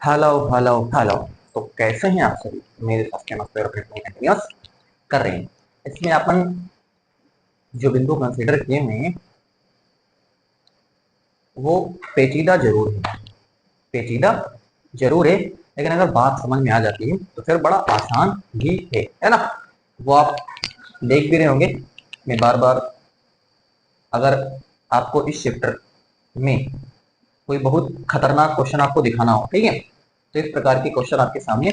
Hello hello hello. तो कैसे हैं आप सभी? मेरे साथ केमिस्ट्री और फिटनेस कंटिन्यूस कर रहे हैं। इसमें अपन जो बिंदु कंसीडर किए हुए हैं वो पेचीदा जरूर है, पेचीदा जरूर है, लेकिन अगर बात समझ में आ जाती है तो फिर बड़ा आसान भी है ना। वो आप देख भी रहे होंगे। मैं बार बार, अगर आपको इस चैप्टर में कोई बहुत खतरनाक क्वेश्चन आपको दिखाना हो, ठीक है, तो इस प्रकार के क्वेश्चन आपके सामने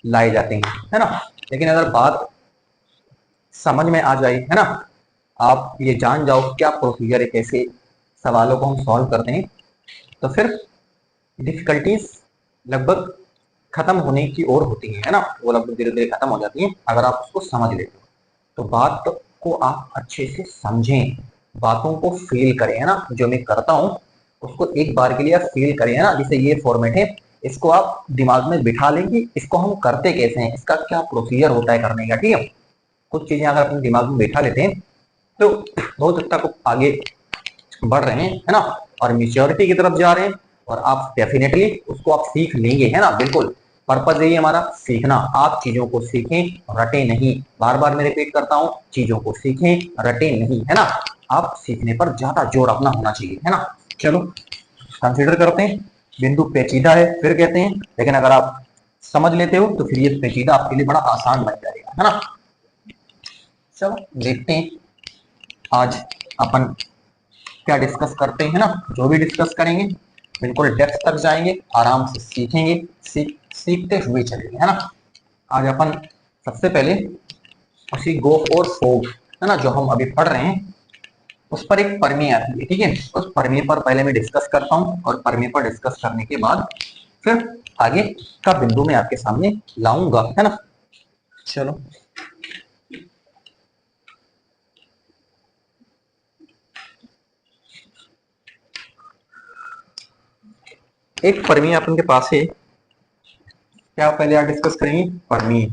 लाए जाते हैं, है ना। लेकिन अगर बात समझ में आ जाए, है ना, आप ये जान जाओ क्या प्रोसीजर है, कैसे सवालों को हम सॉल्व करते हैं, तो फिर डिफिकल्टीज लगभग खत्म होने की ओर होती है ना। वो लगभग धीरे धीरे खत्म हो जाती है अगर आप उसको समझ लेते हो। तो बात को आप अच्छे से समझें, बातों को फील करें, है ना। जो मैं करता हूँ उसको एक बार के लिए आप फील करें, है ना। जैसे ये फॉर्मेट है, इसको आप दिमाग में बिठा लेंगे, इसको हम करते कैसे हैं, इसका क्या प्रोसीजर होता है करने का, ठीक है। कुछ चीजें अगर अपने दिमाग में बैठा लेते हैं तो बहुत हद तक आगे बढ़ रहे हैं, है ना, और मेच्योरिटी की तरफ जा रहे हैं। और आप डेफिनेटली उसको आप सीख लेंगे, है ना, बिल्कुल। पर्पज यही हमारा, सीखना। आप चीजों को सीखें, रटे नहीं। बार बार मैं रिपीट करता हूं, चीजों को सीखें, रटे नहीं, है ना। आप सीखने पर ज्यादा जोर अपना होना चाहिए, है ना। चलो कंसीडर करते हैं। बिंदु पेचीदा है फिर कहते हैं, लेकिन अगर आप समझ लेते हो तो फिर ये पेचीदा आपके लिए बड़ा आसान बन जाएगा, है ना। चलो देखते हैं आज अपन क्या डिस्कस करते हैं ना। जो भी डिस्कस करेंगे बिल्कुल डेप्थ तक जाएंगे, आराम से सीखेंगे, सीखते हुए चलेंगे, है ना। आज अपन सबसे पहले उसी गो और फोग, है ना, जो हम अभी पढ़ रहे हैं, उस पर एक प्रमेय आती है, ठीक है। उस प्रमेय पर पहले मैं डिस्कस करता हूँ, और प्रमेय पर डिस्कस करने के बाद फिर आगे का बिंदु मैं आपके सामने लाऊंगा, है ना। चलो एक प्रमेय अपन के पास है। क्या पहले आप डिस्कस करेंगे? प्रमेय।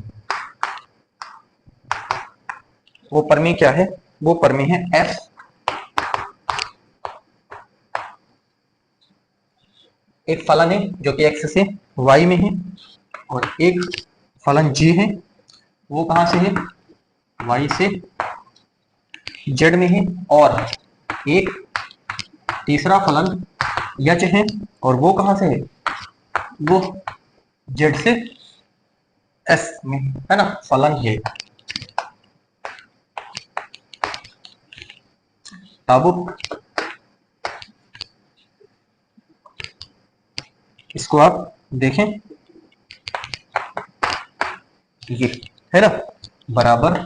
वो प्रमेय क्या है? वो प्रमेय है एफ। एक फलन है जो कि एक्स से वाई में है, और एक फलन जी है, वो कहां से है? वाई से जेड में है। और एक तीसरा फलन यच है, और वो कहां से है? वो जेड से एस में, है ना, फलन है। अब इसको आप देखें, ये है ना, बराबर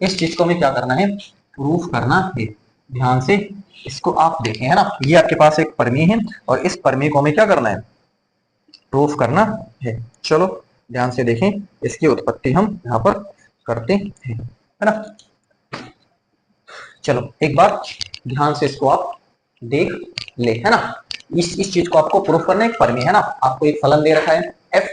इस चीज को हमें क्या करना है? प्रूफ करना है। ध्यान से इसको आप देखें, है ना। ये आपके पास एक प्रमेय है, और इस प्रमेय को हमें क्या करना है? प्रूफ करना है। चलो ध्यान से देखें, इसकी उत्पत्ति हम यहाँ पर करते हैं, है ना। चलो एक बार ध्यान से इसको आप देख ले, है ना। इस चीज को आपको प्रूफ करना है। एक प्रमेय है ना, आपको एक फलन दे रखा है एफ,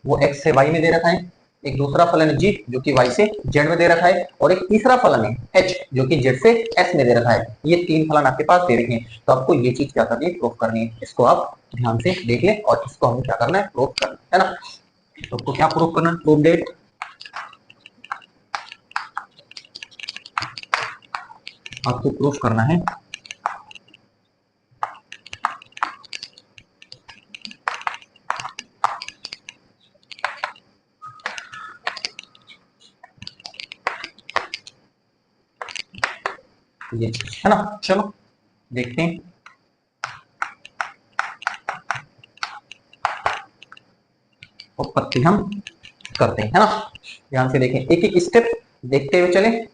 वो एक्स से वाई में दे रखा है। एक दूसरा फलन जी जो कि वाई से जेड में दे रखा है, और एक तीसरा फलन है एच जो कि जेड से एस में दे रखा है। ये तीन फलन आपके पास दे रखे हैं, तो आपको ये चीज क्या करनी है? प्रूफ करनी है। इसको आप ध्यान से देख ले, और इसको हमें क्या करना है? प्रूफ करना है ना। तो आपको क्या प्रूफ करना है? Proof date. आपको प्रूफ करना है ये चीज, है ना। चलो देखते हैं। उत्पत्ति हम करते हैं, है ना। ध्यान से देखें, एक एक स्टेप देखते हुए चलें।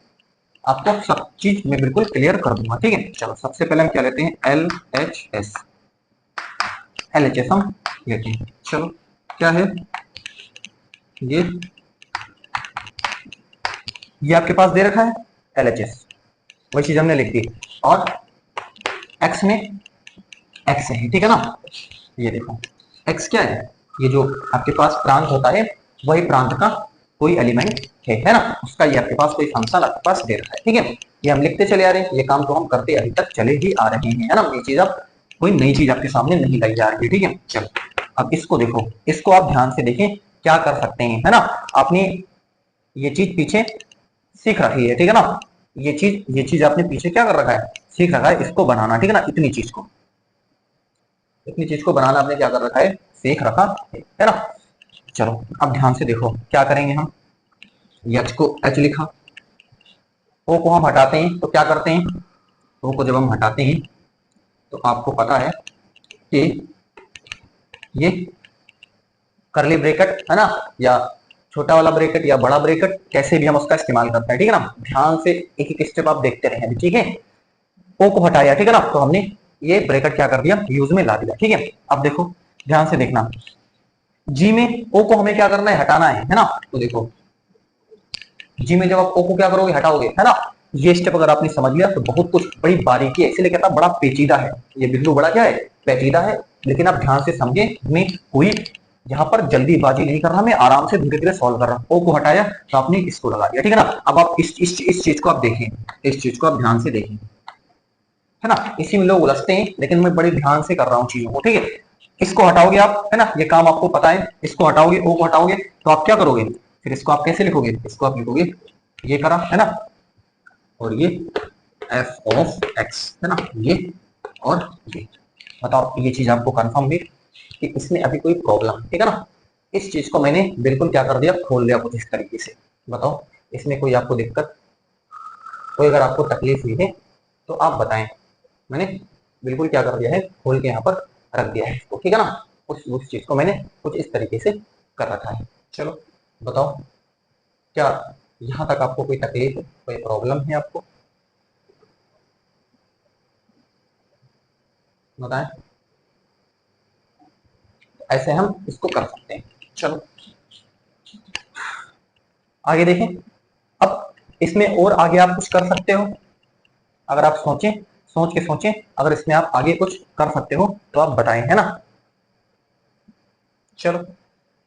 आपको सब चीज मैं बिल्कुल क्लियर कर दूंगा, ठीक है। चलो सबसे पहले हम क्या लेते हैं? L H S. L H S हम लेते हैं। चलो क्या है ये आपके पास दे रखा है एल एच एस, वही चीज हमने लिख दी। और एक्स में एक्स है, ठीक है ना। ये देखो एक्स क्या है? ये जो आपके पास प्रांत होता है, वही प्रांत का कोई एलिमेंट है ना, उसका ये आपके पास कोई फंक्शन आपके पास दे रखा है, ठीक है। ये हम लिखते चले आ रहे हैं, ये काम तो हम करते अभी तक चले ही आ रहे हैं, है ना। ये चीज आप कोई नई चीज आपके सामने नहीं लाई जा रही है, ठीक है। चलो अब इसको देखो, इसको आप ध्यान से देखें क्या कर सकते हैं, है ना। आपने ये चीज पीछे सीख रखी है, ठीक है ना। ये चीज आपने पीछे क्या कर रखा है, सीख रखा है इसको बनाना, ठीक है ना। इतनी चीज को बनाना आपने क्या कर रखा है, सीख रखा है ना। चलो अब ध्यान से देखो क्या करेंगे हम। एच को एच लिखा, ओ को हम हटाते हैं तो क्या करते हैं, ओ को जब हम हटाते हैं तो आपको पता है कि ये करली ब्रेकेट है ना, या छोटा वाला ब्रेकेट या बड़ा ब्रेकेट, कैसे भी हम उसका इस्तेमाल करते हैं, ठीक है ना। ध्यान से एक एक स्टेप आप देखते रहे, ठीक है। ओ को हटाया, ठीक है ना, तो हमने ये ब्रेकेट क्या कर दिया, यूज में ला दिया, ठीक है। अब देखो ध्यान से देखना, जी में ओ को हमें क्या करना है, हटाना है ना। तो देखो जी में जब आप ओ को क्या करोगे, हटाओगे, है ना। ये स्टेप अगर आपने समझ लिया तो बहुत कुछ बड़ी बारीकी है, इसीलिए कहता बड़ा पेचीदा है ये बिंदु, बड़ा क्या है, पेचीदा है। लेकिन आप ध्यान से समझे, हमें कोई यहाँ पर जल्दीबाजी नहीं कर रहा, मैं आराम से धीरे धीरे सॉल्व कर रहा हूँ। ओ को हटाया तो आपने इसको लगा दिया, ठीक है ना। अब आप इस चीज को आप देखें, इस चीज को आप ध्यान से देखें, है ना। इसी में लोग उलझते हैं, लेकिन मैं बड़े ध्यान से कर रहा हूँ चीजों को, ठीक है। इसको हटाओगे आप, है ना, ये काम आपको पता है। इसको हटाओगे, ओ को हटाओगे तो आप क्या करोगे, फिर इसको आप कैसे लिखोगे, इसको आप लिखोगे ये करा, है ना, और ये एफ ऑफ एक्स, है ना, ये और ये। बताओ ये चीज आपको कंफर्म हुई कि इसमें अभी कोई प्रॉब्लम, ठीक है ना। इस चीज को मैंने बिल्कुल क्या कर दिया, खोल दिया कुछ इस तरीके से। बताओ इसमें कोई आपको दिक्कत, कोई अगर आपको तकलीफ हुई है तो आप बताएं। मैंने बिल्कुल क्या कर दिया है, खोल के यहाँ पर रख दिया है इसको, ठीक है ना। उस चीज को मैंने कुछ इस तरीके से कर रखा है। चलो बताओ क्या यहाँ तक आपको कोई तकलीफ है, कोई प्रॉब्लम है आपको, बताएं। ऐसे हम इसको कर सकते हैं। चलो आगे देखें। अब इसमें और आगे आप कुछ कर सकते हो, अगर आप सोचें, सोचें अगर इसमें आप आगे कुछ कर सकते हो तो आप बताएं, है ना। चलो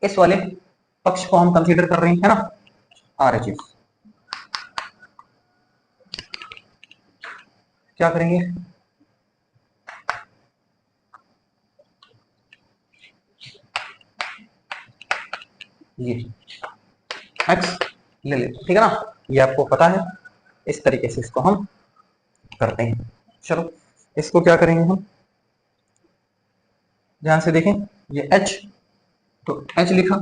इस वाले पक्ष को हम कंसीडर कर रहे हैं, है ना, आर एच एस। क्या करेंगे, ये एक्स ले लेते, ठीक है ना। ये आपको पता है, इस तरीके से इसको हम करते हैं। चलो इसको क्या करेंगे हम, ध्यान से देखें, ये एच, तो एच लिखा,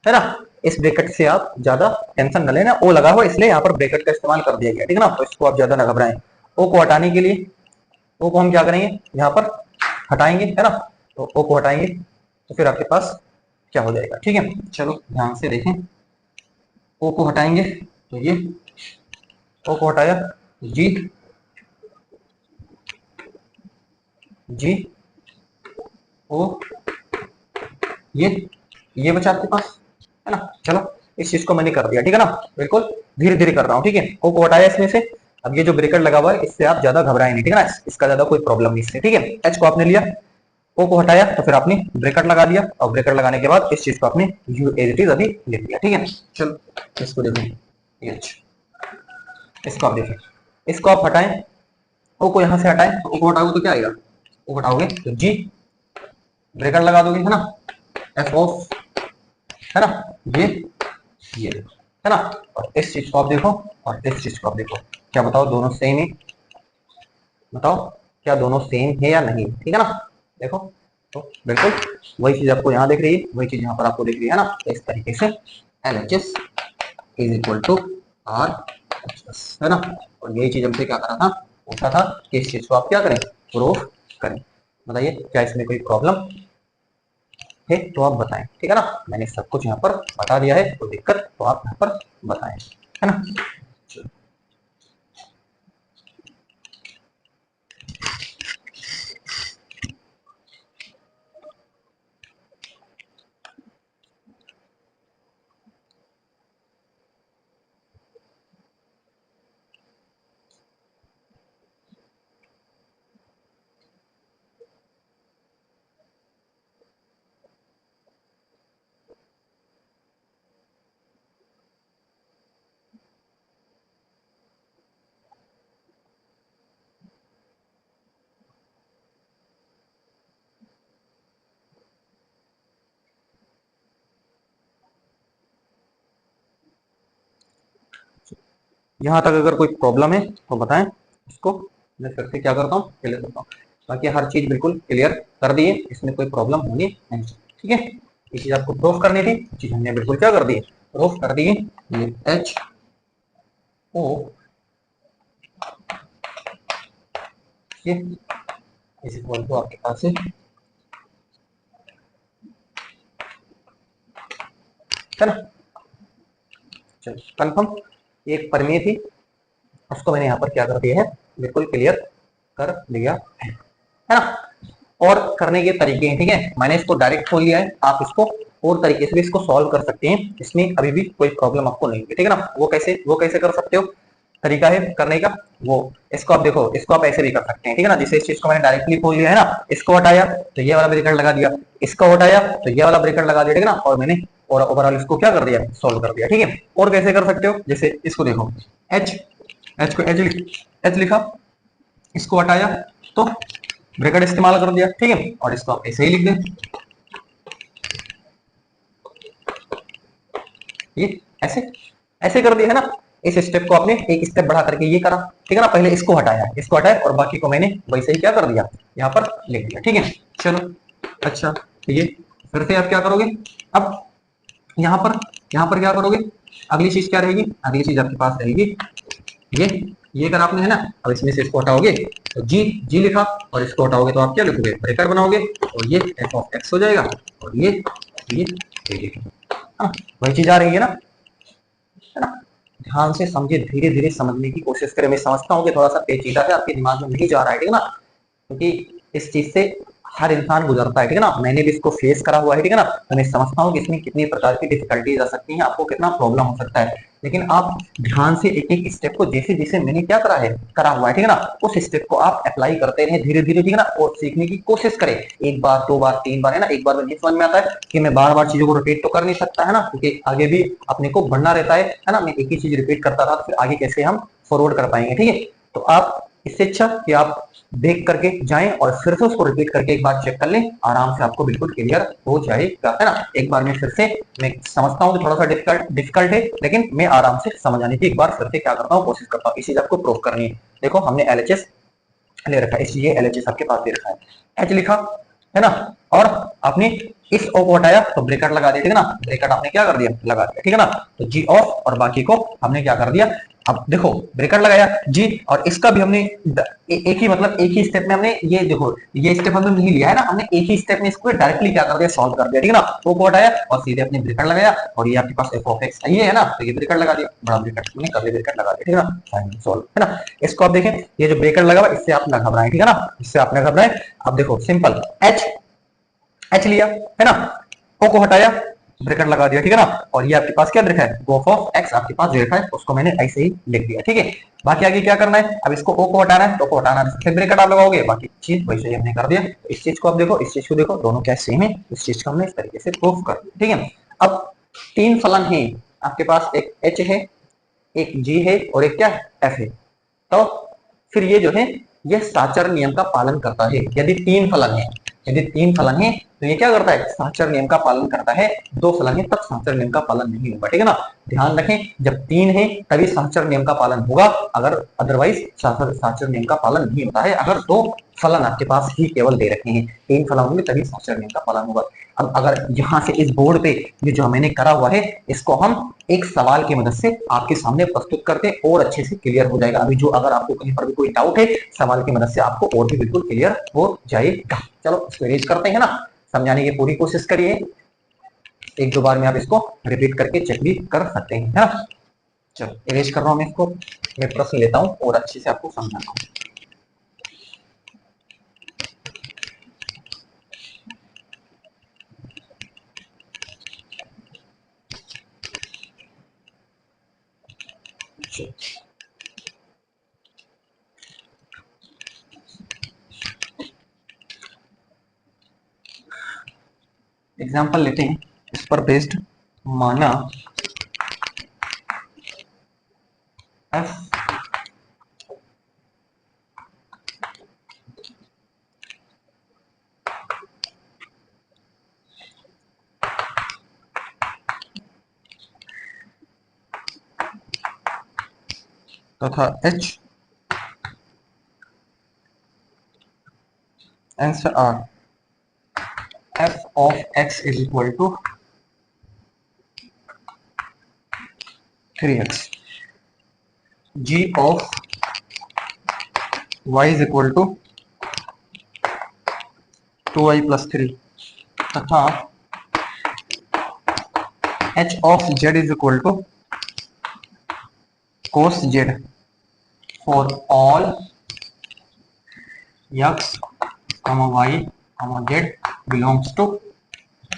है ना। इस ब्रैकेट से आप ज्यादा टेंशन न लेना, ओ लगा हुआ इसलिए यहाँ पर ब्रैकेट का इस्तेमाल कर दिया गया, ठीक है ना। तो इसको आप ज्यादा न घबराएं। ओ को हटाने के लिए, ओ को हम क्या करेंगे, यहाँ पर हटाएंगे, है ना। तो ओ को हटाएंगे तो फिर आपके पास क्या हो जाएगा, ठीक है। चलो ध्यान से देखें, ओ को हटाएंगे तो ये, ओ को हटाया, जी, जी, ओ, ये बचा आपके पास, है ना। चलो इस चीज को मैंने कर दिया, ठीक है ना। बिल्कुल धीरे धीरे कर रहा हूँ, ठीक है। ओ को हटाया इसमें से, अब ये जो ब्रेकेट लगा हुआ है इससे आप ज्यादा घबराए नहीं, ठीक है ना। इसका ज्यादा कोई प्रॉब्लम नहीं इससे, ठीक है। एच को आपने लिया, ओ को हटाया तो फिर आपने ब्रेकेट लगा दिया, और ब्रेकेट लगाने के बाद इस चीज को आपने यू एज इट इज अभी लिख दिया, ठीक है। चलो इसको देखो, एच, इसको आप देखें, इसको आप हटाएं, ओ को यहाँ से हटाएं, तो ओ को हटाओगे तो क्या आएगा, ओ हटाओगे तो जी, ब्रेकेट लगा दोगे, है ना, एफ ऑफ, है ना, ये देखो, है ना। और इस चीज को आप देखो, और इस चीज को आप देखो, क्या बताओ दोनों सेम है, बताओ क्या दोनों सेम है या नहीं, ठीक है ना। देखो तो बिल्कुल वही चीज आपको यहाँ दिख रही है, वही चीज यहाँ पर आपको दिख रही है ना। तो इस तरीके से L H S is equal to R H S, है ना। और यही चीज हमसे क्या करा था, पूछा था कि इस चीज को आप क्या करें, प्रूफ करें। बताइए क्या इसमें कोई प्रॉब्लम है तो आप बताएं, ठीक है ना। मैंने सब कुछ यहाँ पर बता दिया है, कोई दिक्कत तो आप यहाँ पर बताएं, है ना। यहाँ तक अगर कोई प्रॉब्लम है तो बताएं इसको, मैं फिर से क्या करता हूँ क्लियर करता हूँ। बाकी हर चीज बिल्कुल क्लियर कर दिए, इसमें कोई प्रॉब्लम होनी नहीं चाहिए, ठीक है। ये चीज आपको प्रूफ करनी थी, चीज हमने बिल्कुल क्या कर दी, प्रूफ कर दी। ये HO ये इस इक्वल टू आपके पास है ना। चलो कंफर्म, एक परमेय थी उसको मैंने यहाँ पर क्या कर दिया है, बिल्कुल क्लियर कर दिया है ना। और करने के तरीके हैं, ठीक है। मैंने इसको डायरेक्ट खोल लिया है, आप इसको और तरीके से भी इसको सॉल्व कर सकते हैं, इसमें अभी भी कोई प्रॉब्लम आपको नहीं है, ठीक है ना। वो कैसे कर सकते हो, तरीका है करने का। वो इसको आप देखो, इसको आप ऐसे भी कर सकते हैं, ठीक है ना। जैसे इस चीज को मैंने डायरेक्टली खोल लिया है ना, इसको हटाया तो ये वाला ब्रैकेट लगा दिया, इसको हटाया तो ये वाला ब्रैकेट लगा दिया, ठीक है ना। और मैंने और ओवरऑल इसको क्या कर दिया, सॉल्व कर दिया, ठीक है। और कैसे कर सकते हो, जैसे इसको देखो, एच एच को एच लिखा, इसको हटाया तो ब्रैकेट इस्तेमाल कर दिया, ठीक है। और इसको आप ऐसे ही लिख दें, ये ऐसे ऐसे कर दिया है ना। इस स्टेप को आपने एक स्टेप बढ़ा करके ये करा, ठीक है ना। पहले इसको हटाया और बाकी को मैंने वैसे ही क्या कर दिया, यहाँ पर लिख दिया, ठीक है। चलो अच्छा, ये फिर से आप क्या करोगे, अब यहाँ पर क्या करोगे, अगली चीज क्या रहेगी, अगली चीज आपके पास रहेगी ये ये अगर आपने है ना, अब इसमें से इसको हटाओगे तो जी लिखा, और इसको हटाओगे तो आप क्या लिखोगे, ब्रैकेट बनाओगे, और ये एफ ऑफ एक्स हो जाएगा, और ये हाँ, वही चीज आ रही है ना। ध्यान से समझे, धीरे धीरे समझने की कोशिश करें। मैं समझता हूँ कि थोड़ा सा पेचीदा है, आपके दिमाग में नहीं जा रहा है, ठीक है ना, क्योंकि इस चीज से हर इंसान गुजरता है, ठीक है ना। मैंने भी इसको फेस करा हुआ है, ठीक है ना। तो मैं समझता हूँ कि इसमें कितनी प्रकार की डिफिकल्टीज आ सकती हैं, आपको कितना प्रॉब्लम हो सकता है। लेकिन आप ध्यान से एक एक स्टेप को, जैसे जैसे मैंने क्या करा हुआ है, ठीक है ना, उस स्टेप को आप अप्लाई करते रहे धीरे धीरे, ठीक है ना। और सीखने की कोशिश करें, एक बार दो बार तीन बार, है ना। एक बार में नहीं समझ में आता है कि मैं बार बार चीजों को रिपीट तो कर नहीं सकता, है ना, क्योंकि आगे भी अपने को बढ़ना रहता है ना। मैं एक ही चीज रिपीट करता रहा तो फिर आगे कैसे हम फॉरवर्ड कर पाएंगे, ठीक है। तो आप इससे अच्छा कि आप देख करके जाएं और फिर से उसको रिपीट करके एक बार चेक कर लें, आराम से आपको बिल्कुल क्लियर हो जाएगा, है ना। एक बार में फिर से, मैं समझता हूँ कि थोड़ा सा डिफिकल्ट है, लेकिन मैं आराम से समझ आने की एक बार फिर से क्या करता हूँ, कोशिश करता हूँ। इसी चीज आपको प्रूव करनी है। देखो हमने एलएचएस ले रखा है, इसलिए एलएचएस आपके पास दे रखा है, एच लिखा है ना। और आपने इस ओ को हटाया तो ब्रेकेट लगा दिया, ठीक है ना। ब्रेकेट आपने क्या कर दिया, लगा दिया, ठीक है ना। तो जी ऑफ, और बाकी को हमने क्या कर दिया, अब देखो ब्रेकेट लगाया जी, और इसका भी हमने एक ही मतलब एक ही स्टेप में हमने, ये देखो ये स्टेप हमने नहीं लिया है ना, हमने एक ही स्टेप में इसको डायरेक्टली क्या कर दिया, सॉल्व कर दिया, ठीक है ना। ओ को हटाया और सीधे अपने ब्रेकेट लगाया, और ये आपके पास एफ ऑफ एक्स ये है ना, तो ये ब्रेकेट लगा दिया, बड़ा ब्रेकेट हमने कर्ली ब्रेकेट लगा दिया, ठीक है ना। फाइनल सॉल्व, है ना। इसको आप देखें, ये जो ब्रेकेट लगा हुआ इससे आप ना घबराएं, ठीक है ना, इससे आप ना घबराएं। अब देखो सिंपल, एच एच लिया है ना, ओ को हटाया, ब्रैकेट लगा दिया, ठीक है ना। और ये आपके पास क्या लिखा है, गोफ ऑफ एक्स आपके पास जो लिखा है उसको मैंने ऐसे ही लिख दिया, ठीक है। बाकी आगे क्या करना है, अब इसको ओ को हटाना है, तो को हटाना है, फिर ब्रैकेट आप लगाओगे, बाकी चीज वैसे ही हमने कर दिया। तो इस चीज को आप देखो, इस चीज को देखो, दोनों क्या सेम है, इस चीज को हमने इस तरीके से प्रूफ कर दिया, ठीक है। अब तीन फलन है आपके पास, एक एच है, एक जी है, और एक क्या एफ है। तो फिर ये जो है, ये साचर नियम का पालन करता है। यदि तीन फलन है तो ये क्या करता है, साचर नियम का पालन करता है। दो फलन है तब साचर नियम का पालन नहीं होगा, ठीक है ना। ध्यान रखें, जब तीन है तभी साचर नियम का पालन होगा, अगर अदरवाइज साचर नियम का पालन नहीं होता है। अगर दो फलन आपके पास ही केवल दे रखे हैं, तीन फलन होंगे तभी साचर नियम का पालन होगा। अब अगर यहाँ से इस बोर्ड पे ये जो मैंने करा हुआ है, इसको हम एक सवाल की मदद से आपके सामने प्रस्तुत करते और अच्छे से क्लियर हो जाएगा। अभी जो अगर आपको कहीं पर भी कोई डाउट है, सवाल की मदद से आपको और भी बिल्कुल क्लियर हो जाएगा। चलो इसको इरेज करते हैं ना, समझाने की पूरी कोशिश करिए, एक दो बार में आप इसको रिपीट करके चेक भी कर सकते हैं, है ना। चलो इरेज कर रहा हूं मैं इसको, मैं प्रश्न लेता हूं और अच्छे से आपको समझाता हूँ। एग्जाम्पल लेते हैं इस पर बेस्ड। माना एफ तथा H answer are F of X is equal to 3x, g of y is equal to 2y plus 3 तथा h of z is equal to cos z for all x, y, z belongs to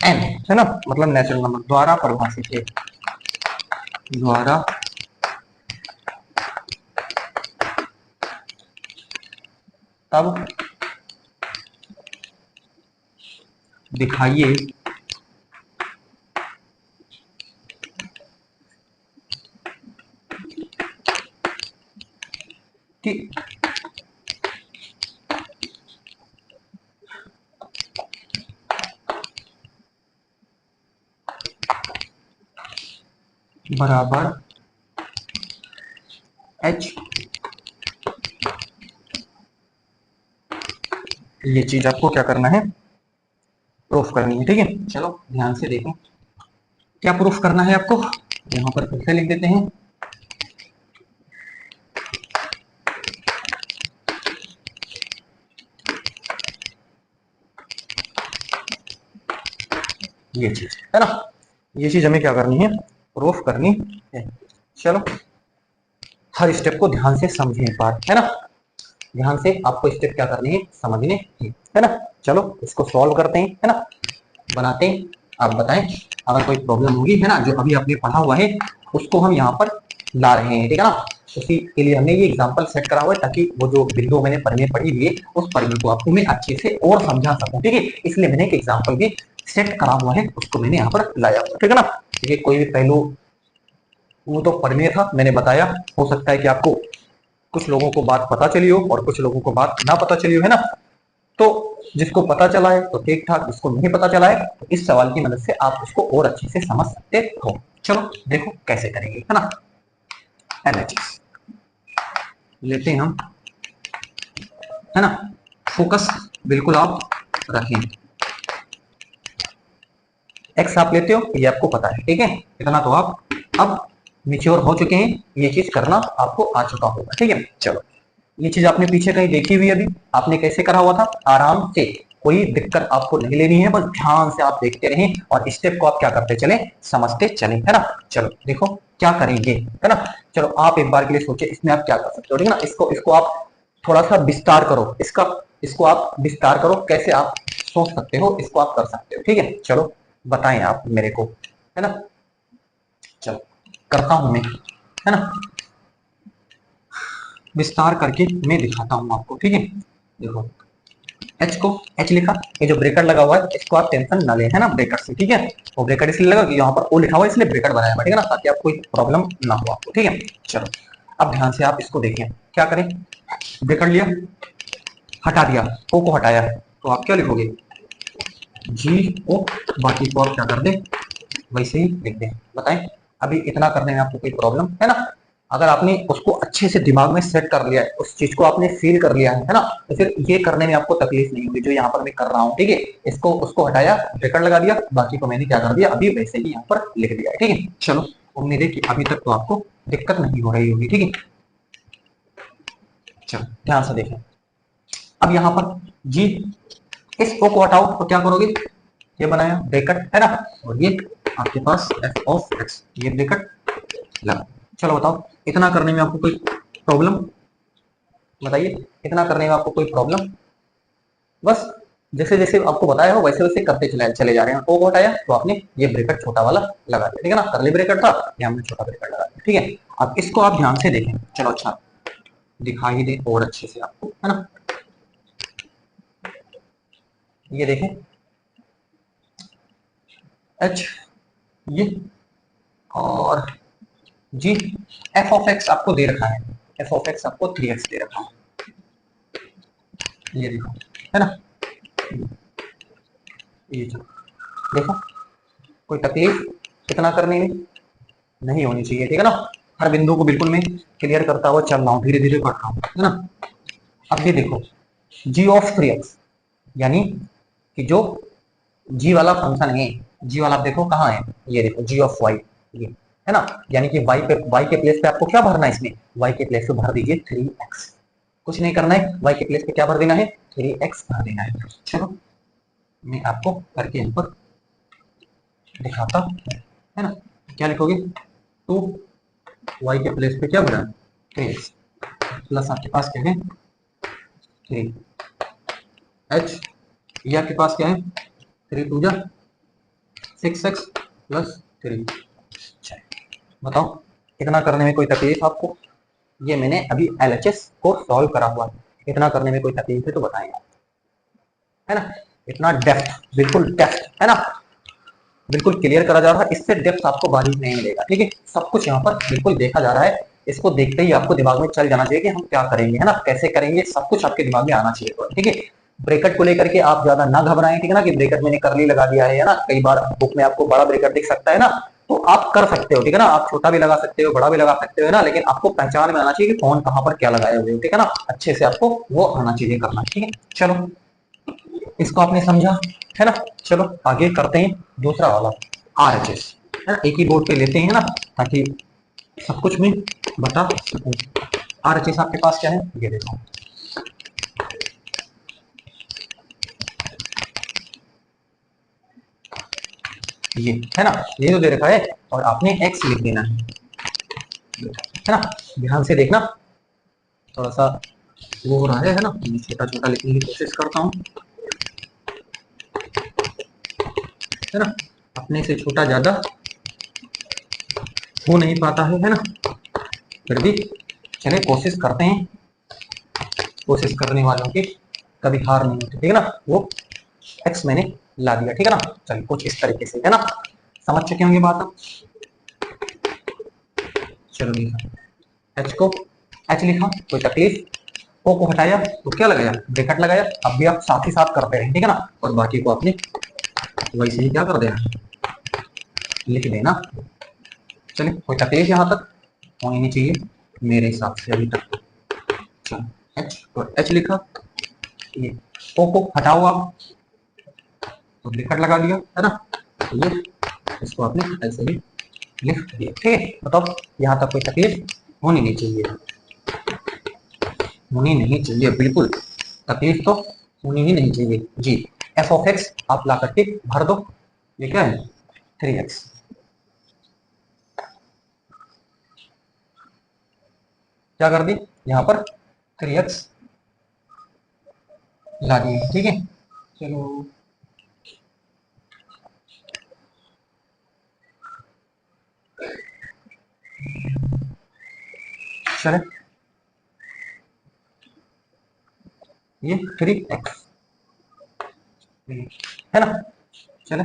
n, है ना, मतलब natural number द्वारा परिभाषित है, द्वारा तब दिखाइए कि बराबर h, ये चीज आपको क्या करना है, प्रूफ करनी है। ठीक है, चलो ध्यान से देखो क्या प्रूफ करना है आपको। यहां पर फिर से लिख देते हैं, ये चीज है ना, ये चीज हमें क्या करनी है, प्रूफ करनी है। चलो हर स्टेप को ध्यान से समझिए एक बार, है ना, ध्यान से आपको स्टेप क्या करनी है, समझने है ना। चलो इसको सॉल्व करते हैं, है ना, बनाते हैं। आप बताएं अगर कोई प्रॉब्लम होगी, है ना, जो अभी आपने पढ़ा हुआ है उसको हम यहाँ पर ला रहे हैं, ठीक है ना। उसी के लिए हमने ये एग्जांपल सेट करा हुआ है ताकि वो जो बिंदु मैंने परिमेय पढ़ी हुई है उस परिमेय को आपको मैं अच्छे से और समझा सकूं, ठीक है। इसलिए मैंने एक एग्जांपल भी सेट करा हुआ है, उसको मैंने यहाँ पर लाया हुआ, ठीक है ना। ठीक कोई भी पहलू, वो तो परिमेय था मैंने बताया, हो सकता है कि आपको कुछ लोगों को बात पता चली हो और कुछ लोगों को बात ना पता चली हो, है ना। तो जिसको पता चला है तो ठीक ठाक, जिसको नहीं पता चला है तो इस सवाल की मदद से आप उसको और अच्छे से समझ सकते हो। चलो देखो कैसे करेंगे, है ना। एलएचएस लेते हैं हम, है ना, फोकस बिल्कुल आप रखें। एक्स आप लेते हो ये आपको पता है, ठीक है, इतना तो आप अब मैच्योर हो चुके हैं, ये चीज करना आपको आ चुका होगा, ठीक है। चलो ये चीज आपने पीछे कहीं देखी हुई, अभी आपने कैसे करा हुआ था, आराम से, कोई दिक्कत आपको नहीं लेनी है, बस ध्यान से आप देखते रहें और स्टेप को आप क्या करते चले, समझते चले, है ना। चलो देखो क्या करेंगे, है ना। चलो आप एक बार के लिए सोचिए इसमें आप क्या कर सकते हो, ठीक है ना। इसको आप थोड़ा सा विस्तार करो, इसको आप विस्तार करो, कैसे आप सोच सकते हो, इसको आप कर सकते हो, ठीक है। चलो बताएं आप मेरे को, है ना। चलो करता हूं मैं, है ना, विस्तार करके मैं दिखाता हूं आपको, ठीक है। देखो एच को एच लिखा, ये जो ब्रेकेट लगा हुआ है इसको आप टेंशन ना ले, है ना, ब्रेकेट से, ठीक है। वो ब्रेकेट इसलिए लगा कि यहाँ पर ओ लिखा हुआ है इसलिए ब्रेकेट बनाया हुआ, ठीक है ना, ताकि आपको कोई प्रॉब्लम ना हो आपको, ठीक है। चलो अब ध्यान से आप इसको देखें, क्या करें, ब्रेकेट लिया, हटा दिया, ओ को हटाया, तो आप क्या लिखोगे, जी ओ, बाकी को आप क्या कर दे, वैसे ही लिख दें। बताएं अभी इतना करने में आपको कोई प्रॉब्लम है ना। अगर आपने उसको अच्छे से दिमाग में सेट कर लिया है, उस चीज को आपने फील कर लिया है ना, तो फिर ये करने में आपको तकलीफ नहीं होगी जो यहाँ पर मैं कर रहा हूँ, ठीक है। इसको उसको हटाया, ब्रेकेट लगा दिया, बाकी को मैंने क्या कर दिया, अभी वैसे ही यहाँ पर लिख दिया है, ठीक है। चलो उम्मीद है कि अभी तक तो आपको दिक्कत नहीं हो रही होगी, ठीक है। चलो ध्यान से देखें, अब यहाँ पर जी, इस ओ को हटाओ तो क्या करोगे, ये बनाया ब्रैकेट, है ना, और ये आपके पास एफ ऑफ एक्स, ये ब्रैकेट लगा। चलो बताओ इतना करने में आपको कोई प्रॉब्लम, बताइए इतना करने में आपको कोई प्रॉब्लम, बस जैसे जैसे आपको बताया हो वैसे वैसे करते चले जा रहे हैं। ओ को हटाया तो आपने ये ब्रैकेट छोटा वाला लगा दिया, ठीक है ना, करली ब्रैकेट था ये हमने छोटा ब्रैकेट लगा दिया, ठीक है। अब इसको आप ध्यान से देखें, चलो अच्छा दिखाई दे और अच्छे से आपको, है ना। ये देखें एच, ये और जी, एफ ऑफ एक्स आपको दे रखा है, एफ ऑफ एक्स आपको 3x दे रखा है, ये देखो, है ना, ये जो देखो कोई तकलीफ इतना करने में नहीं होनी चाहिए, ठीक है ना। हर बिंदु को बिल्कुल मैं क्लियर करता हुआ चल रहा हूँ, धीरे धीरे पढ़ रहा हूँ, है ना। अब ये देखो जी ऑफ 3x, यानी कि जो जी वाला फंक्शन है, जी वाला आप देखो कहाँ है, ये देखो जी ऑफ वाई, ये है ना, यानी कि वाई के प्लेस पे आपको क्या भरना है, इसमें वाई के प्लेस पे भर दीजिए 3x, कुछ नहीं करना है, वाई के प्लेस पे क्या भर देना है, 3x भर देना है। चलो मैं आपको करके यहाँ पर दिखाता हूँ, है ना। क्या लिखोगे, 2 वाई के प्लेस पे क्या भरा, 3x, प्लस आपके पास क्या है 3h, ये आपके पास क्या है 3 2 जा 6x प्लस 3। बताओ इतना करने में कोई तकलीफ आपको, ये मैंने अभी LHS को सॉल्व करा हुआ है, इतना करने में कोई तकलीफ है तो बताएं, है ना। इतना डेप्थ, बिल्कुल डेप्थ, है ना, बिल्कुल क्लियर करा जा रहा है, इससे डेप्थ आपको बारीक नहीं मिलेगा, ठीक है। सब कुछ यहाँ पर बिल्कुल देखा जा रहा है, इसको देखते ही आपको दिमाग में चल जाना चाहिए कि हम क्या करेंगे, है ना, कैसे करेंगे, सब कुछ आपके दिमाग में आना चाहिए, ठीक है। ब्रेकेट को लेकर के आप ज्यादा ना घबराएं, ठीक है ना, कि ब्रेकेट मैंने करली लगा दिया है ना, कई बार बुक में आपको बड़ा ब्रेकेट दिख सकता है ना, तो आप कर सकते हो, ठीक है ना, आप छोटा भी लगा सकते हो, बड़ा भी लगा सकते हो ना, लेकिन आपको पहचान में आना चाहिए कि कौन कहाँ पर क्या लगाए हुए हो, ठीक है ना, अच्छे से आपको वो आना चाहिए करना, ठीक है। चलो इसको आपने समझा, है ना। चलो आगे करते हैं दूसरा वाला RHS, है ना, एक ही बोर्ड पे लेते हैं ना, ताकि सब कुछ मैं बता सकूं। RHS आपके पास क्या है, ये देखो, ये है ना, ये तो दे रखा है और आपने x लिख देना है ना, ध्यान से देखना, थोड़ा सा वो हो रहा है ना, छोटा छोटा लिखने की कोशिश करता हूँ, है ना, अपने से छोटा ज्यादा हो नहीं पाता है ना, फिर भी चले कोशिश करते हैं, कोशिश करने वालों की कभी हार नहीं होती, ठीक है ना। वो x मैंने ला दिया, ठीक है ना, चलिए कुछ इस तरीके से, है ना, समझ चुके होंगे बात आप। चलो लिखा h को, h लिखा, कोई तकलीफ, o को हटाया तो क्या लगाया, ब्रैकेट लगाया, अब भी आप साथ ही साथ करते रहे, ठीक है ना, और बाकी को आपने वैसे ही क्या कर देना, लिख देना। चलिए कोई तकलीफ यहाँ तक होनी नहीं चाहिए मेरे हिसाब से अभी तक। चलो h और h लिखा, ये o को हटाओ आप, तो ब्रैकेट लगा दिया, है ना, तो ये इसको आपने ऐसे ही लिख दिया, ठीक है। बताओ यहाँ तक कोई तकलीफ होनी नहीं चाहिए, होनी नहीं चाहिए, बिल्कुल तकलीफ तो होनी ही नहीं चाहिए जी। f ऑफ x आप ला करके भर दो, ये क्या है 3x, क्या कर दी यहाँ पर 3x ला दिए, ठीक है। चलो चले, ये 3x है ना। चले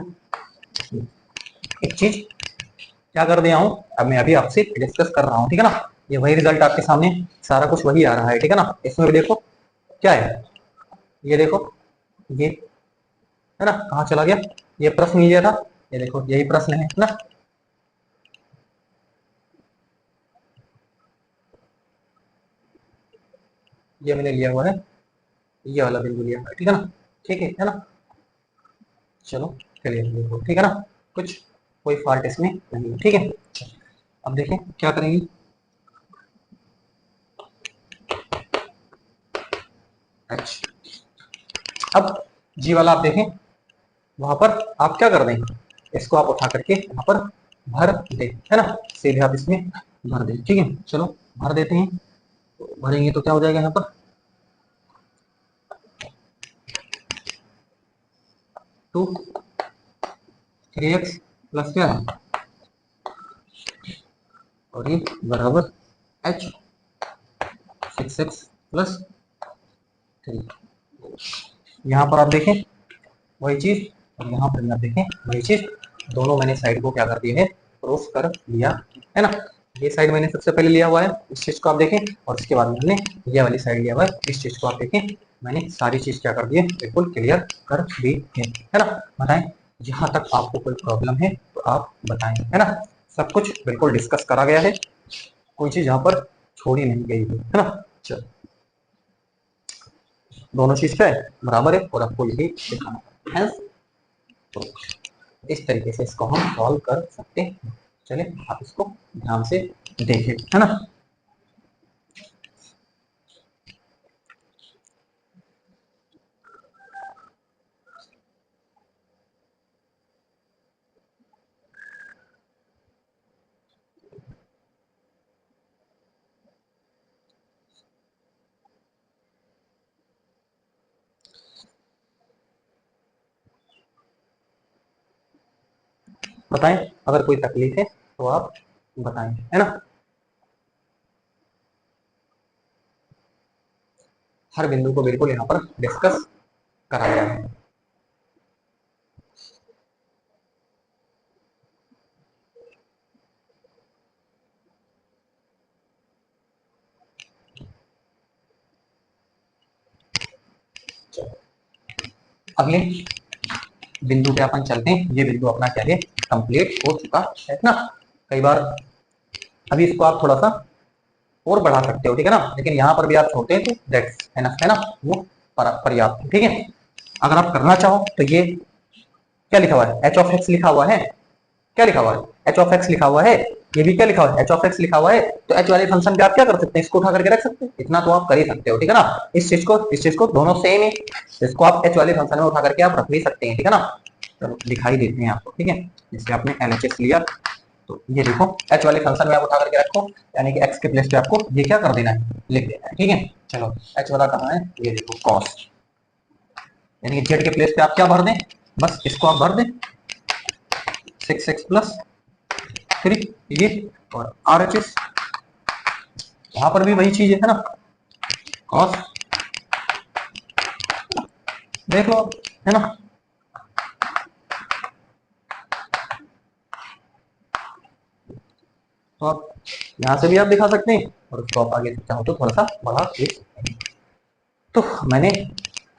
एक चीज क्या कर दिया हूँ, अब मैं अभी आपसे डिस्कस कर रहा हूँ, ठीक है ना, ये वही रिजल्ट आपके सामने, सारा कुछ वही आ रहा है, ठीक है ना। इसमें भी देखो क्या है, ये देखो, ये है ना, कहाँ चला गया, ये प्रश्न ये था, ये देखो यही प्रश्न है ना, ये मैंने लिया हुआ है, ये वाला बिंदु लिया हुआ है, ठीक है ना, ठीक है ना। चलो चलिए देखो, ठीक है ना, कुछ कोई फॉल्ट इसमें नहीं है, ठीक है। अब देखें क्या करेंगे, अच्छा अब जी वाला आप देखें, वहां पर आप क्या कर दें, इसको आप उठा करके यहाँ पर भर दे, है ना, सीधे आप इसमें भर दे, ठीक है। चलो भर देते हैं, तो भरेंगे तो क्या हो जाएगा यहाँ पर 2 3x प्लस क्या है, और ये बराबर h 6x प्लस 3, यहाँ पर आप देखें वही चीज, और यहाँ पर आप देखें वही चीज, दोनों मैंने साइड को क्या कर दिया है, प्रूफ कर लिया है ना। ये साइड मैंने सबसे पहले लिया हुआ है, इस चीज को आप देखें, और उसके बाद मैंने ये वाली साइड लिया हुआ है, इस चीज को आप देखें, मैंने सारी चीज क्या कर दी है, बिल्कुल क्लियर कर दी है ना। बताएं जहां तक आपको कोई प्रॉब्लम है तो आप बताएं, है ना, सब कुछ बिल्कुल डिस्कस करा गया है, कोई चीज यहाँ पर छोड़ी नहीं गई है ना। चलो, दोनों चीज क्या है, बराबर है, और आपको यही दिखाना है ना। तो इस तरीके से इसको हम सॉल्व कर सकते हैं। चलिए आप इसको ध्यान से देखिए, है ना। बताएं, अगर कोई तकलीफ है तो आप बताएं, है ना। हर बिंदु को बिल्कुल यहाँ पर डिस्कस करा गया है। अगले बिंदु पे अपन चलते हैं। ये बिंदु अपना क्या है, कंप्लीट हो चुका है ना। कई बार अभी इसको आप थोड़ा सा और बढ़ा सकते हो, ठीक है ना, लेकिन यहाँ पर भी आप छोड़ते हैं तो दैट्स एनफ, है ना, वो पर्याप्त, ठीक है। अगर आप करना चाहो तो ये क्या लिखा हुआ है, एच ऑफ एक्स लिखा हुआ है, क्या लिखा हुआ है, एच ऑफ एक्स लिखा हुआ है। ये भी क्या लिखा हुआ है, एच ऑफ एक्स लिखा हुआ है। तो एच वाले फंक्शन पे आप क्या कर सकते हैं, इसको उठा करके रख सकते हैं, इतना तो आप कर ही सकते हो, ठीक है ना। इस चीज को दोनों सेम है, इसको आप एच वाले फंक्शन में उठा करके आप रख भी सकते हैं, ठीक है ना। चलो दिखाई देते हैं आपको, ठीक है। जैसे आपने एलएचएस लिया, तो ये देखो एच वाले फंक्शन में आप उठा करके रखो, यानी कि एक्स के प्लेस पे आपको ये क्या कर देना है, लिख देना है, ठीक है। चलो एच वाला कहाँ है, ये देखो कॉस, यानी कि जेड के प्लेस पे आप क्या भर दें, बस इसको आप भर दें 6x+3 ये, और आर एच एस वहां पर भी वही चीज है ना, कॉस, देख लो, है ना। तो आप यहाँ से भी आप दिखा सकते हैं, और उसको आप आगे चाहो तो थोड़ा सा बढ़ा दे सकते हैं। तो मैंने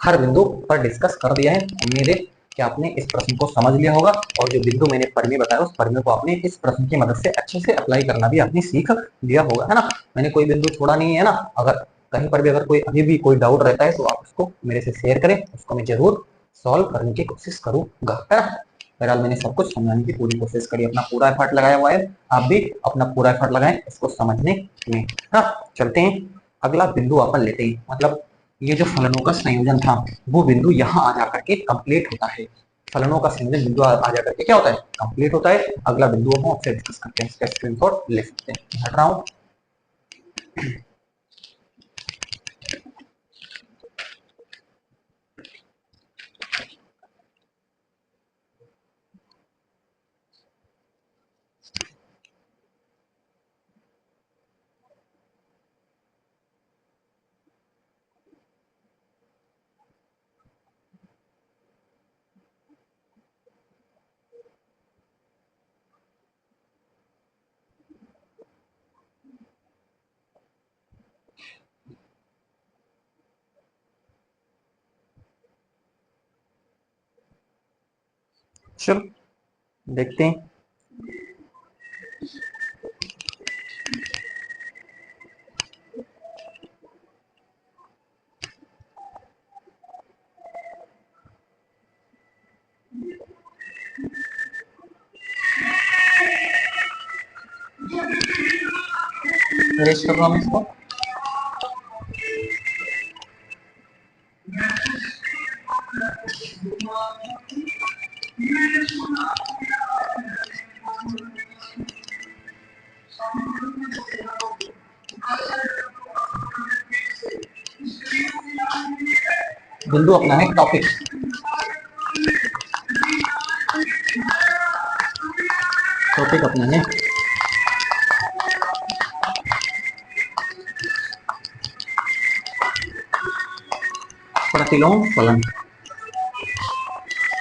हर बिंदु पर डिस्कस कर दिया है। उम्मीद है कि आपने इस प्रश्न को समझ लिया होगा, और जो बिंदु मैंने परिमेय बताया उस परिमेय को आपने इस प्रश्न की मदद से अच्छे से अप्लाई करना भी आपने सीख लिया होगा, है ना। मैंने कोई बिंदु छोड़ा नहीं है ना। अगर कहीं पर भी अगर कोई अभी भी कोई डाउट रहता है तो आप उसको मेरे से शेयर करें, उसको मैं जरूर सॉल्व करने की कोशिश करूंगा, है ना। बहरहाल मैंने सब कुछ समझाने की पूरी कोशिश करी, अपना पूरा एफर्ट लगाया हुआ है। आप भी अपना पूरा एफर्ट लगाएं इसको समझने में, हाँ। चलते हैं, अगला बिंदु अपन लेते हैं, मतलब ये जो फलनों का संयोजन था वो बिंदु यहाँ आ जाकर के कंप्लीट होता है। फलनों का संयोजन बिंदु आ जाकर के क्या होता है, कंप्लीट होता है। अगला बिंदु हम आपसे डिस्कस करते हैं, इसका स्क्रीनशॉट ले सकते हैं, हट रहा हूँ। चलो देखते हैं। रेस कर रहा हूँ इसको। बिंदु अपना है टॉपिक, टॉपिक अपना है प्रतिलोम फलन।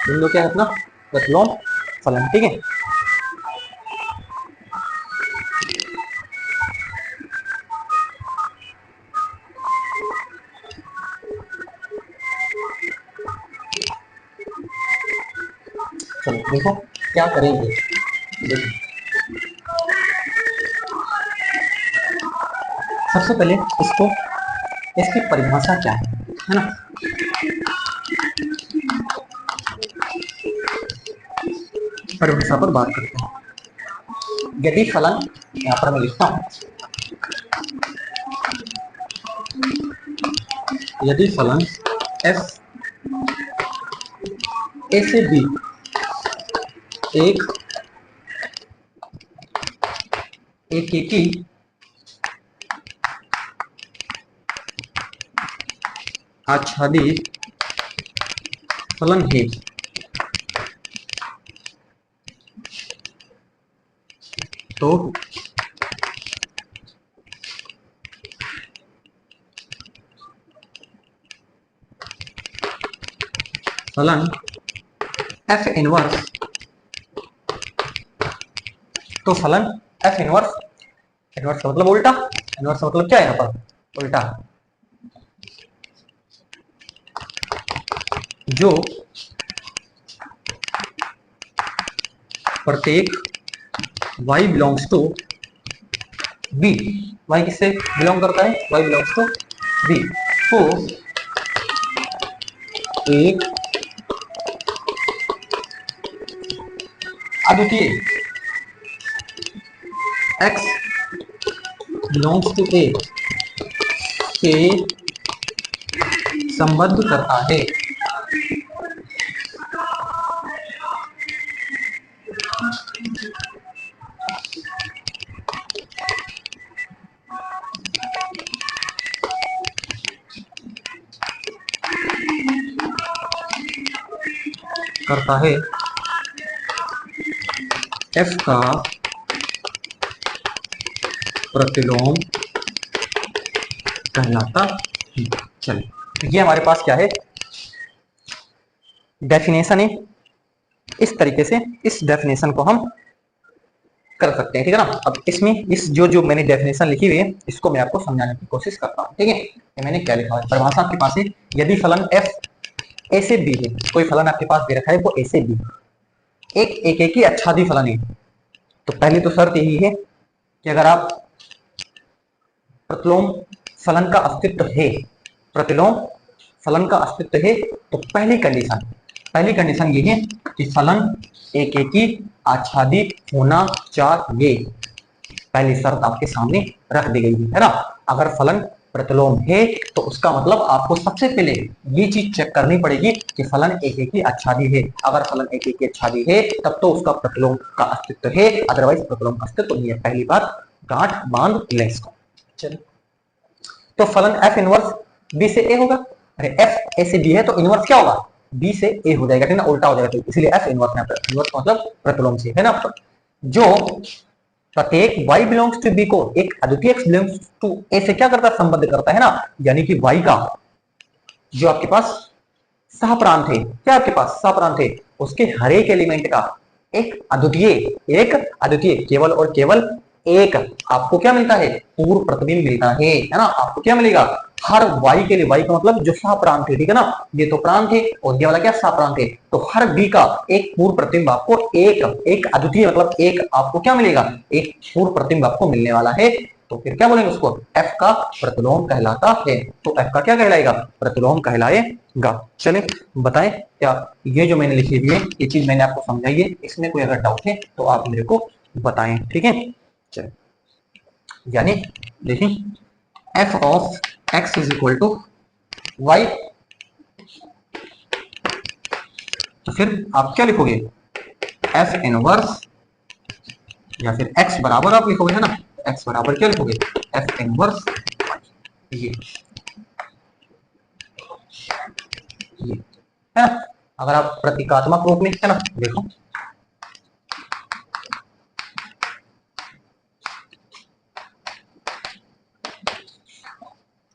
बिंदु क्या है अपना, प्रतिलोम फलन, ठीक है। चलो देखो क्या करेंगे, देखो सबसे पहले इसको, इसकी परिभाषा क्या है ना। परिभाषा पर बात करते हैं। यदि फलन, यहाँ पर मैं लिखता हूं, यदि फलन f a से b एक एकेकी आच्छादित फलन है, तो फलन f इनवर्स, तो फलन f इनवर्स, इनवर्स का मतलब उल्टा, इनवर्स का मतलब क्या है यहाँ पर, उल्टा, जो प्रत्येक y belongs to b, y किससे बिलोंग करता है, y बिलोंग्स टू b, को एक अद्वितीय x बिलोंग्स टू a से संबद्ध करता है। करता है f का प्रतिलोम कहलाता है। चलिए, तो ये हमारे पास क्या है, डेफिनेशन है। इस तरीके से इस डेफिनेशन को हम कर सकते हैं, ठीक है ना। अब इसमें इस जो मैंने डेफिनेशन लिखी हुई है, इसको मैं आपको समझाने की कोशिश करता हूँ, ठीक है। ये मैंने क्या लिखा है, परिभाषा आपके पास है, यदि फलन f a से b है, कोई फलन आपके पास दे रखा है वो a से b एक एकेकी आच्छादी फलन है, तो पहली तो शर्त यही है कि अगर आप प्रतिलोम फलन का अस्तित्व है, प्रतिलोम फलन का अस्तित्व है, तो पहली कंडीशन ये है कि फलन एकेकी आच्छादित होना चाहिए। पहली शर्त आपके सामने रख दी गई है ना। अगर फलन प्रतिलोम है तो उसका मतलब आपको सबसे पहले ये चीज चेक करनी पड़ेगी कि फलन एकेकी आच्छादी है। अगर फलन एकेकी आच्छादी है तब तो उसका प्रतिलोम का अस्तित्व है, अदरवाइज प्रतिलोम का अस्तित्व नहीं है। पहली बात गांठ बांध ले इसको। चलिए, तो फलन f इनवर्स b से a होगा। अरे f a से b है तो इनवर्स क्या होगा, b से a हो जाएगा, ठीक है ना, उल्टा हो जाएगा, तो इसलिए f इनवर्स है। इनवर्स मतलब प्रतिलोम से, है ना। जो प्रत्येक y बिलोंग्स टू b को एक अद्वितीय x बिलोंग्स टू a से क्या करता है, संबद्ध करता है ना। यानी कि y का जो आपके पास सह प्रांत है, क्या आपके पास सह प्रांत है, उसके हर एक एलिमेंट का एक अद्वितीय केवल और केवल एक आपको क्या मिलता है, पूर्व प्रतिबिंब मिलता है ना। आपको क्या मिलेगा, हर y के लिए, y का मतलब जो सह प्रांत है, ठीक है ना, ये तो प्रांत है और ये वाला क्या सह प्रांत है, तो हर b का एक पूर्व प्रतिबिंब आपको एक अद्वितीय मतलब एक आपको क्या मिलेगा, एक पूर्व प्रतिबिंब आपको मिलने वाला है। तो फिर क्या बोलेंगे उसको, f का प्रतिलोम कहलाता है। तो f का क्या कहलाएगा, प्रतिलोम कहलाएगा। चलिए बताएं, क्या ये जो मैंने लिखी हुई है ये चीज मैंने आपको समझाई है, इसमें कोई अगर डाउट है तो आप मेरे को बताएं, ठीक है। चलिए, यानी देखिए f of x is equal to y, तो फिर आप क्या लिखोगे, f इनवर्स, या फिर x बराबर आप लिखोगे, है ना, x बराबर क्या लिखोगे, f इनवर्स ये है ना। अगर आप प्रतीकात्मक रूप में, है ना, देखो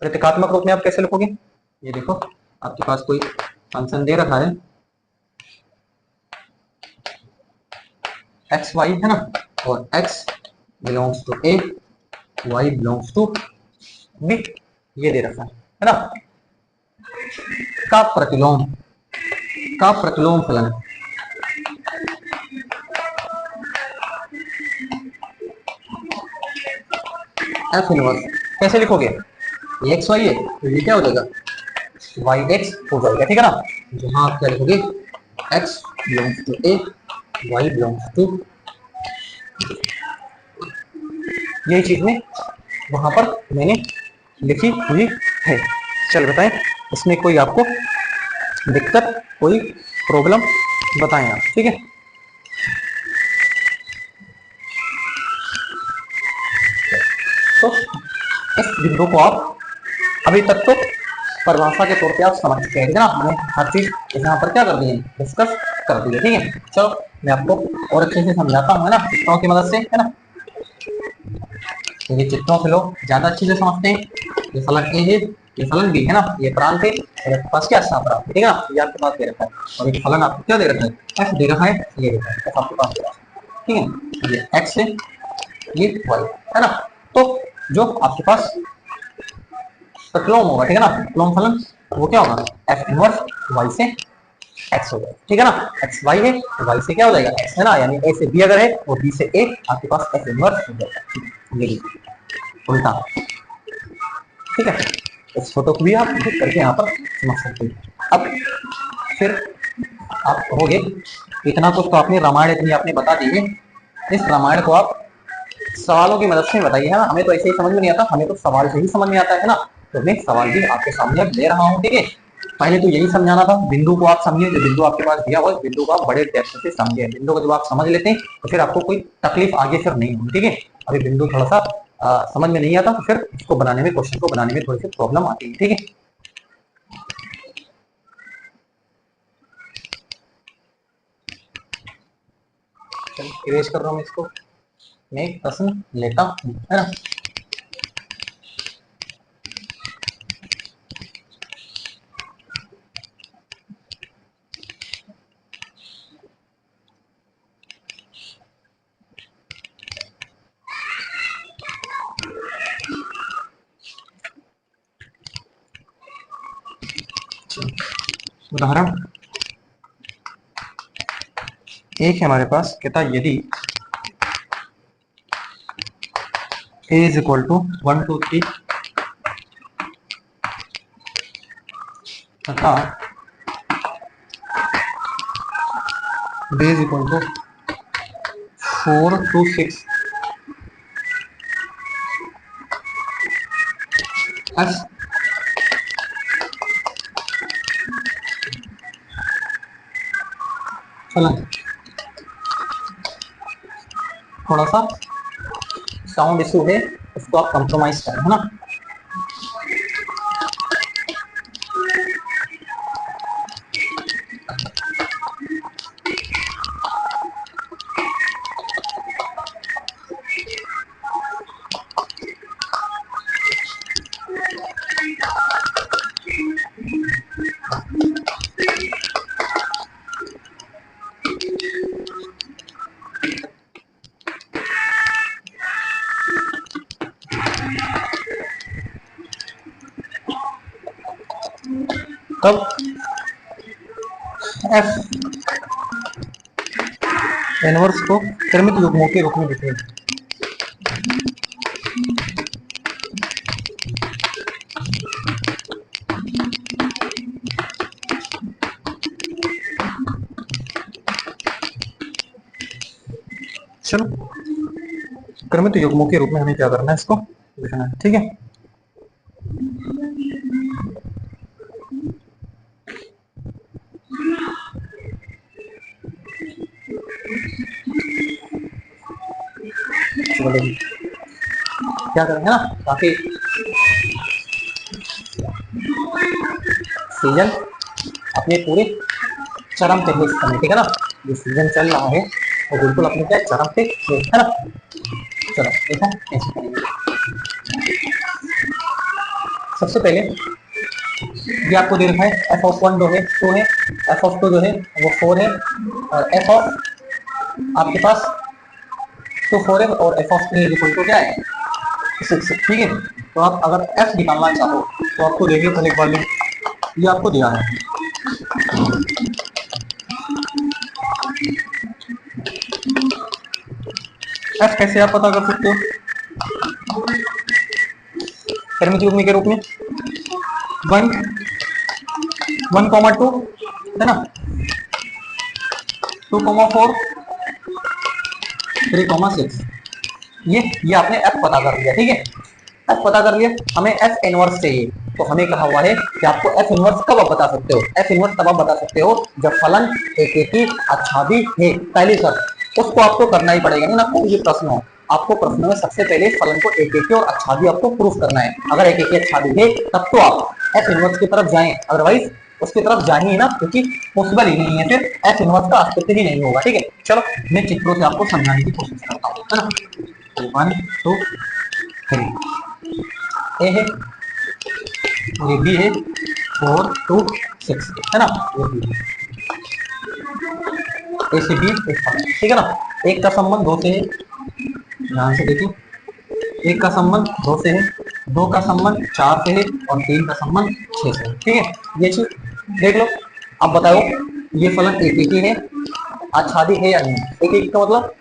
प्रतीकात्मक रूप में आप कैसे लिखोगे, ये देखो आपके पास कोई फंक्शन दे रखा है एक्स वाई, है ना, और x belongs to a, y belongs to b, ये दे रखा है ना। का प्रतिलोम फलन f इनवर्स कैसे लिखोगे, ये एक्स वाई है तो ये क्या हो जाएगा, वाई एक्स हो जाएगा, ठीक है ना। जहां आप क्या लिखोगे, X belongs to A, Y belongs to, यही चीज में वहां पर मैंने लिखी हुई है। चल बताएं, इसमें कोई आपको दिक्कत, कोई प्रॉब्लम बताएं आप, ठीक है। तो इस बिंदु को आप अभी तक तो परिभाषा के तौर पे आप समझ चुके हैं, ठीक है ना। हमने हर चीज यहाँ पर क्या कर दी है, डिस्कस कर दी है, ठीक है। चलो मैं आपको और अच्छे से समझाता हूँ, है ना, चित्रों की मदद से, है ना। तो ये चित्रों से लोग ज्यादा अच्छे से समझते हैं। ये फलन ए है, ये फलन बी है ना, ये प्रांत है और आपके पास क्या प्रांत है, ठीक है ना। ये आपके पास दे रखा है और ये फलन आपको क्या दे रखा है, एफ दे रखा है, ये दे रखा है, एफ आपके पास दे रखा है, ठीक है। ये एक्स है, ये वाई है ना। तो जो आपके पास प्रतिलोम होगा, ठीक है ना, प्रतिलोम फलन वो क्या होगा, एफ इनवर्स वाई से एक्स हो जाएगा, ठीक है ना। एक्स वाई है तो वाई से क्या हो जाएगा, एक्स है ना, यानी ए से बी अगर है और बी से ए, आपके पास एफ इनवर्स हो जाएगा, ये उल्टा, ठीक है। इस फोटो को भी आप देख करके यहाँ पर समझ सकते हैं। अब फिर आप कहोगे इतना कुछ तो आपने रामायण इतनी आपने बता दी है, इस रामायण को आप सवालों की मदद से बताइए, है ना। हमें तो ऐसे ही समझ में नहीं आता, हमें तो सवाल से ही समझ में आता है ना। तो मैं सवाल भी आपके सामने दे रहा हूँ, ठीक है। पहले तो यही समझाना था, बिंदु को आप समझिए, जो बिंदु आपके पास दिया हुआ है बिंदु को आप बड़े डेप्थ से समझिए। बिंदु को जब आप समझ लेते हैं तो फिर आपको कोई तकलीफ आगे फिर नहीं होगी, ठीक है। अभी बिंदु थोड़ा सा समझ में नहीं आता तो फिर इसको बनाने में, क्वेश्चन को बनाने में थोड़ी सी प्रॉब्लम आती है, ठीक है। चलो इरेज कर रहा हूँ इसको, मैं एक प्रश्न लेता हूँ, है ना। उदाहरण एक है हमारे पास, कहता यदि a इज इक्वल टू 1 2 3 तथा b is equal to 4 2 6 f फलन, थोड़ा सा साउंड इशू है, उसको आप कंप्रोमाइज करें, है ना। तब एफ इनवर्स को क्रमिक युग्मों के रूप में लिखें। चलो क्रमिक युग्मों के रूप में हमें क्या करना है, इसको लिखना है, ठीक है। क्या करेंगे ना, ताकि सीजन अपने पूरे चरम पे है इस समय, ठीक है ना। ये सीजन चल रहा है और बिल्कुल अपने क्या चरम पे है ना। चलो देखो कैसे करेंगे। सबसे पहले ये आपको दे रखा है एफ ऑफ 1 2 है, एफ ऑफ 2 जो है वो 4 है और एफ ऑफ आपके पास तो 4 है और एफ ऑफ 3 इक्वल टू क्या है 6, ठीक है। तो आप अगर एफ निकालना चाहो तो आपको देखिए पहले एक बार ये आपको दिया है, एफ कैसे आप पता कर सकते हो, परिमित युग्मी के रूप में 1 1,2 है ना, 2,4 3,6। ये आपने f पता कर लिया, ठीक है। f पता कर लिया, हमें f इनवर्स चाहिए। तो हमें कहा हुआ है कि आपको f इनवर्स कब आप बता सकते हो, f इनवर्स तब आप बता सकते हो जब फलन एकेकी आच्छादी है। पहली शर्त उसको आपको करना ही पड़ेगा, ना कोई भी प्रश्न हो, आपको प्रश्न में सबसे पहले फलन को एकेकी और आच्छादी आपको प्रूफ करना है। अगर एकेकी आच्छादी है तब तो आप f इनवर्स की तरफ जाएं, अदरवाइज उसकी तरफ जा ही ना, क्योंकि पॉसिबल ही नहीं है, फिर f इनवर्स का अस्तित्व ही नहीं होगा, ठीक है। चलो मैं चित्रों से आपको समझाने की कोशिश करता हूँ, है ना। 1 2 3 ए है, ये बी है, 4 2 6 है ना, ये बी ए से बी एक, ठीक है ना। एक का संबंध 2 से है, ध्यान से देखिए, एक का संबंध 2 से है, 2 का संबंध 4 से है और 3 का संबंध 6 से है, ठीक है। ये चीज देख लो। अब बताओ ये फलन एक ही है, आच्छादी है या नहीं। एक ही का मतलब,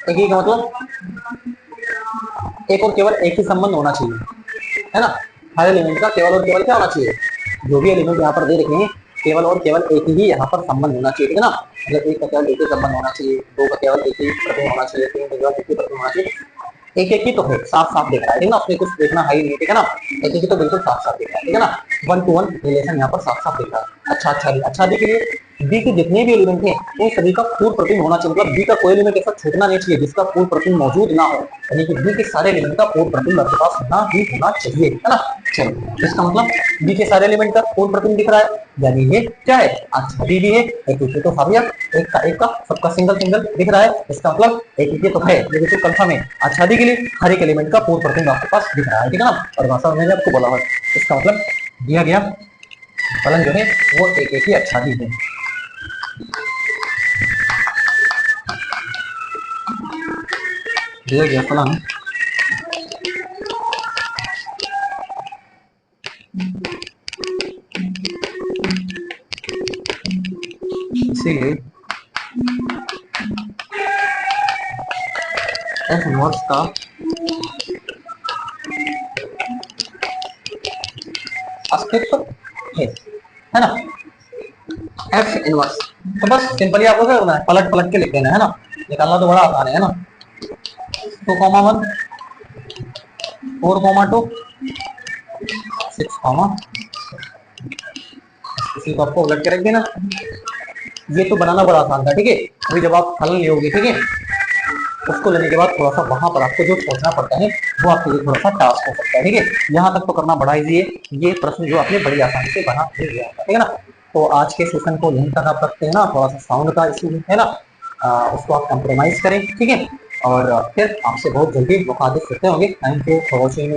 एक ही का मतलब एक और केवल एक ही संबंध होना चाहिए, है ना। हर एलिमेंट का केवल और केवल क्या होना चाहिए, जो भी एलिमेंट यहाँ पर दे रखे हैं केवल और केवल एक ही यहाँ पर संबंध होना चाहिए, ठीक है ना। मतलब एक का केवल एक ही संबंध होना चाहिए, 2 का केवल एक ही प्रतिबंध होना चाहिए, 3 का केवल एक ही प्रतिबंध होना चाहिए। एक एक ही तो है, साफ साफ दिख रहा है, ठीक है ना, उसमें कुछ देखना है ही नहीं, ठीक है ना। एक एक ही तो बिल्कुल साफ साफ दिख रहा है, ठीक है ना। 1 to 1 रिलेशन यहाँ पर साफ साफ दिख रहा है। अच्छा आच्छादी के लिए बी के जितने भी एलिमेंट हैं उन सभी का पूर्ण प्रतिबिंब होना चाहिए, मतलब बी का कोई एलिमेंट ऐसा छूटना नहीं चाहिए जिसका पूर्ण प्रतिबिंब मौजूद ना हो, यानी कि बी के सारे एलिमेंट का पूर्ण प्रतिबिंब आपके पास होना ही होना चाहिए, है ना। चलो इसका मतलब बी के सारे एलिमेंट का पूर्ण प्रतिबिंब दिख रहा है, यानी ये क्या है, आच्छादी भी है। एक दूसरे तो फाबिया एक का सबका सिंगल सिंगल दिख रहा है, इसका मतलब एक तो है, ये बिल्कुल कंफर्म है। आच्छादी के लिए हर एक एलिमेंट का पूर्ण प्रतिबिंब आपके पास दिख रहा है, ठीक है ना। और भाषा मैंने आपको बोला है, इसका मतलब दिया गया फलन जो है वो एक ही आच्छादी है। दिया गया फलन इसीलिए f इनवर्स का अस्तित्व है ना। f इनवर्स तो बस सिंपली आपको क्या करना है, पलट पलट के लिख देना है ना, निकालना तो बड़ा आसान है ना। 2,1 4,2 6, इसी को आपको उलट के रख देना। ये तो बनाना बड़ा आसान था, ठीक है। अभी जब आप फलन लोगे, ठीक है, उसको लेने के बाद थोड़ा सा वहां पर आपको जो सोचना पड़ता है वो आपके लिए थोड़ा सा टास्क हो सकता है, ठीक है। यहाँ तक तो करना बड़ा इजी है, ये प्रश्न जो आपने बड़ी आसानी से बना दिया, ठीक है ना। तो आज के सेशन को यहीं तक आप रखते हैं ना, थोड़ा सा साउंड का इशू है ना, उसको आप कंप्रोमाइज करें, ठीक है। और फिर आपसे बहुत जल्दी मुखातिब करते होंगे। Thank you for watching.